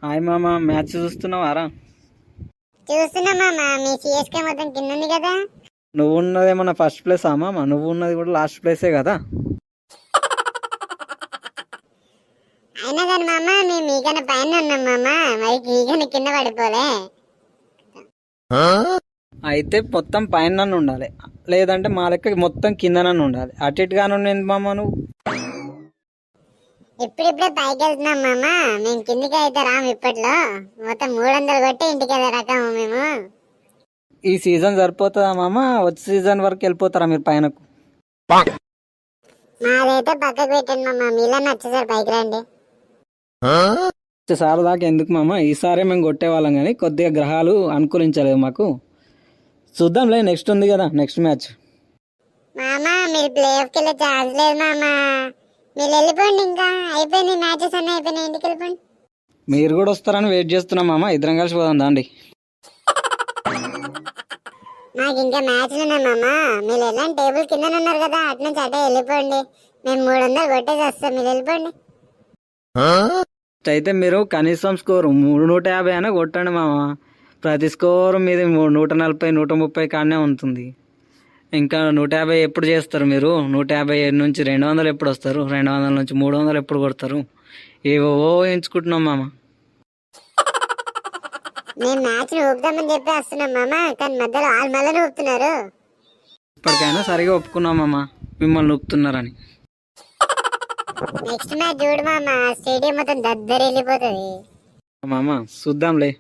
Hi మామ, match చూస్తున్నావారా? చూస్తున్నా మామ. మీ సిఎస్కే మొత్తం కింద ఉంది కదా. నువ్వు ఉన్నదేమన్నా ఫస్ట్ ప్లేస్ మామ, నువ్వు ఉన్నది కూడా లాస్ట్ ప్లేసే కదా. అయినా కానీ మామ మేము మీకన్నా పైన ఉన్నాం మామ, మరి మీకన్నా కింద పడిపోలే. అయితే మొత్తం పైన ఉండాలి, లేదంటే మా లెక్క మొత్తం కిందనన్ను ఉండాలి. అటు ఇటుగానే ఉండేది మామ నువ్వు. ఇప్పుడిప్పుడే పైకి వెళ్తున్నాం మామ. మేము కిందికి అయితే రాము ఇప్పట్లో. మొత్తం 300 కొట్టి ఇంటికి వెళ్ళే రకము మేము. ఈ సీజన్ సరిపోతుందా మామ? వచ్చే సీజన్ వరకు వెళ్ళిపోతారా మీరు పైనకు? మాదైతే పక్కకు పెట్టండి మామ, మీలా నచ్చేసారు పైకి రండి. సార్ దాకా ఎందుకు మామ, ఈసారే మేము కొట్టేవాళ్ళం కానీ కొద్దిగా గ్రహాలు అనుకూలించలేదు మాకు. చూద్దాంలే, నెక్స్ట్ ఉంది కదా, నెక్స్ట్ మ్యాచ్. మామ మీరు ప్లే ఆఫ్కి వెళ్ళే ఛాన్స్ లేదు మామ. మీరు వెళ్ళిపోండి, ఇంకా అయిపోయింది, మ్యాచెస్ అన్నీ అయిపోయినాయి, ఇంటికి వెళ్ళిపోండి. మీరు కూడా వస్తారని వెయిట్ చేస్తున్నాం మామ, ఇద్దరం కలిసి పోదాం దాండి. మాకు ఇంకా మ్యాచ్లు ఉన్నాయి మామ. మీరు వెళ్ళండి, టేబుల్ కింద ఉన్నారు కదా, అటు నుంచి అటే వెళ్ళిపోండి. మేము 300 కొట్టేసి వస్తాం, మీరు వెళ్ళిపోండి. అయితే మీరు కనీసం స్కోరు 150 అయినా కొట్టండి మామ. ప్రతి స్కోరు మీది 140 130 కాడనే ఉంటుంది. ఇంకా 150 ఎప్పుడు చేస్తారు మీరు? 150 నుంచి 200 ఎప్పుడు వస్తారు? 200 నుంచి 300 ఎప్పుడు కొడతారు? ఏవో ఎంచుకుంటున్నాం మామ. మేము మ్యాచ్ ఊపుదామని చెప్పి వస్తున్నాం మామ, కానీ మధ్యలో వాళ్ళు మళ్ళీ ఊపుతున్నారు. ఇప్పటికైనా సరిగా ఒప్పుకున్నాం మామ, మిమ్మల్ని ఊపుతున్నారని. నెక్స్ట్ మ్యాచ్ చూడు మామ, స్టేడియం మొత్తం దద్దరి వెళ్ళిపోతుంది మామ చూద్దాంలే.